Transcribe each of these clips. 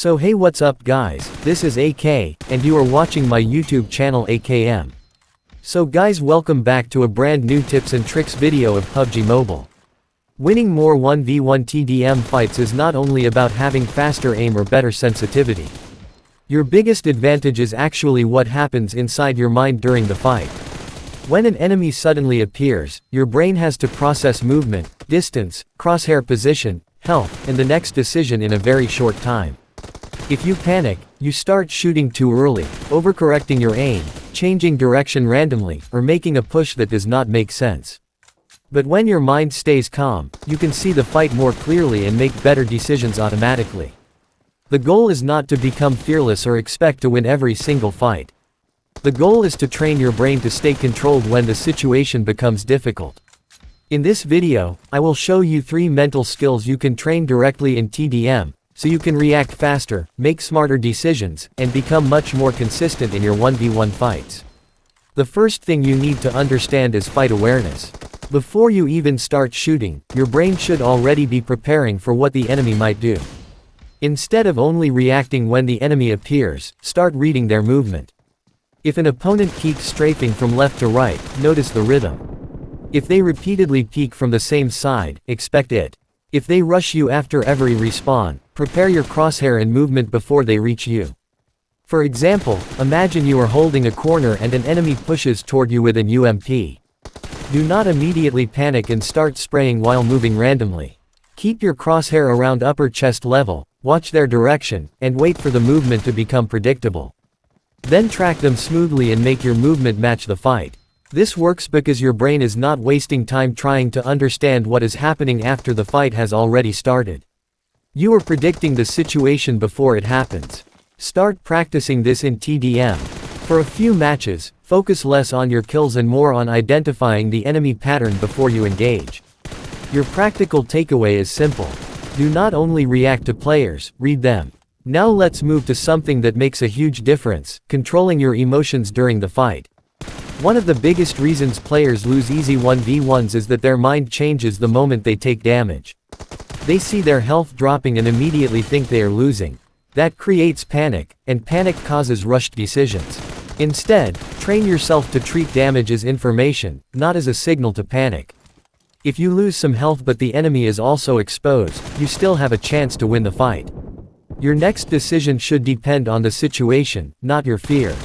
So hey, what's up guys, this is AK, and you are watching my YouTube channel AKM. So guys, welcome back to a brand new tips and tricks video of PUBG Mobile. Winning more 1v1 Tdm fights is not only about having faster aim or better sensitivity. Your biggest advantage is actually what happens inside your mind during the fight. When an enemy suddenly appears, your brain has to process movement, distance, crosshair position, health, and the next decision in a very short time. If you panic, you start shooting too early, overcorrecting your aim, changing direction randomly, or making a push that does not make sense. But when your mind stays calm, you can see the fight more clearly and make better decisions automatically. The goal is not to become fearless or expect to win every single fight. The goal is to train your brain to stay controlled when the situation becomes difficult. In this video, I will show you 3 mental skills you can train directly in Tdm, so you can react faster, make smarter decisions, and become much more consistent in your 1v1 fights. The first thing you need to understand is fight awareness. Before you even start shooting, your brain should already be preparing for what the enemy might do. Instead of only reacting when the enemy appears, start reading their movement. If an opponent keeps strafing from left to right, notice the rhythm. If they repeatedly peek from the same side, expect it. If they rush you after every respawn, prepare your crosshair and movement before they reach you. For example, imagine you are holding a corner and an enemy pushes toward you with an UMP. Do not immediately panic and start spraying while moving randomly. Keep your crosshair around upper chest level, watch their direction, and wait for the movement to become predictable. Then track them smoothly and make your movement match the fight. This works because your brain is not wasting time trying to understand what is happening after the fight has already started. You are predicting the situation before it happens. Start practicing this in Tdm. For a few matches, focus less on your kills and more on identifying the enemy pattern before you engage. Your practical takeaway is simple. Do not only react to players, read them. Now let's move to something that makes a huge difference, controlling your emotions during the fight. One of the biggest reasons players lose easy 1v1s is that their mind changes the moment they take damage. They see their health dropping and immediately think they are losing. That creates panic, and panic causes rushed decisions. Instead, train yourself to treat damage as information, not as a signal to panic. If you lose some health but the enemy is also exposed, you still have a chance to win the fight. Your next decision should depend on the situation, not your fear.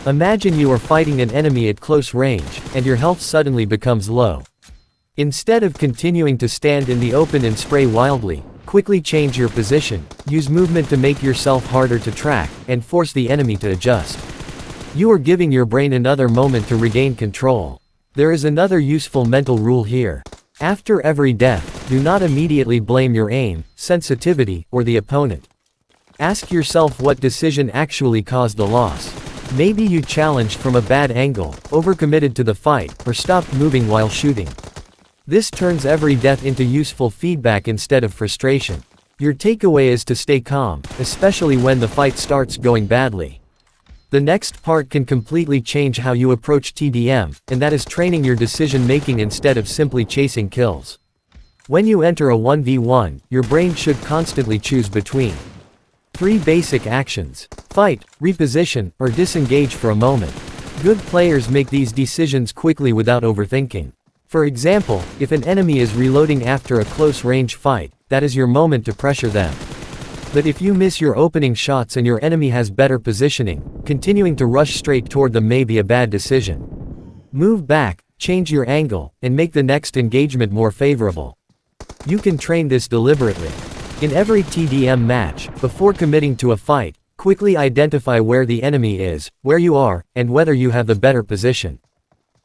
Imagine you are fighting an enemy at close range, and your health suddenly becomes low. Instead of continuing to stand in the open and spray wildly, quickly change your position, use movement to make yourself harder to track, and force the enemy to adjust. You are giving your brain another moment to regain control. There is another useful mental rule here. After every death, do not immediately blame your aim, sensitivity, or the opponent. Ask yourself what decision actually caused the loss. Maybe you challenged from a bad angle, overcommitted to the fight, or stopped moving while shooting. This turns every death into useful feedback instead of frustration. Your takeaway is to stay calm, especially when the fight starts going badly. The next part can completely change how you approach Tdm, and that is training your decision-making instead of simply chasing kills. When you enter a 1v1, your brain should constantly choose between 3 basic actions: fight, reposition, or disengage for a moment. Good players make these decisions quickly without overthinking. For example, if an enemy is reloading after a close-range fight, that is your moment to pressure them. But if you miss your opening shots and your enemy has better positioning, continuing to rush straight toward them may be a bad decision. Move back, change your angle, and make the next engagement more favorable. You can train this deliberately. In every Tdm match, before committing to a fight, quickly identify where the enemy is, where you are, and whether you have the better position.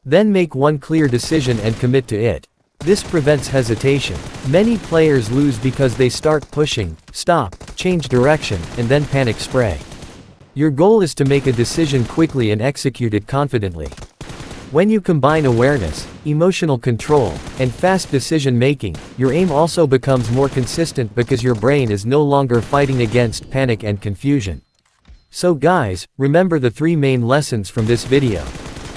Then make one clear decision and commit to it. This prevents hesitation. Many players lose because they start pushing, stop, change direction, and then panic spray. Your goal is to make a decision quickly and execute it confidently. When you combine awareness, emotional control, and fast decision-making, your aim also becomes more consistent because your brain is no longer fighting against panic and confusion. So guys, remember the 3 main lessons from this video.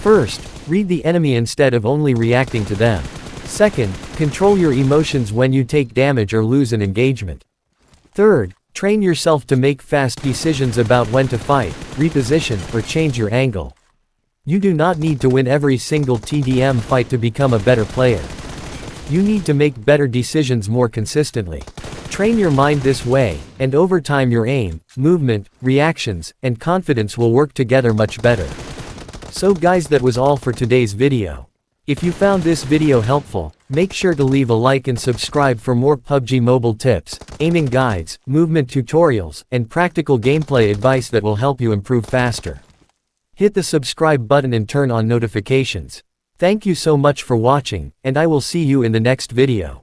First, read the enemy instead of only reacting to them. Second, control your emotions when you take damage or lose an engagement. Third, Train yourself to make fast decisions about when to fight, reposition, or change your angle. You do not need to win every single TDM fight to become a better player. You need to make better decisions more consistently. Train your mind this way, and over time your aim, movement, reactions, and confidence will work together much better. So guys, that was all for today's video. If you found this video helpful, make sure to leave a like and subscribe for more PUBG Mobile tips, aiming guides, movement tutorials, and practical gameplay advice that will help you improve faster. Hit the subscribe button and turn on notifications. Thank you so much for watching, and I will see you in the next video.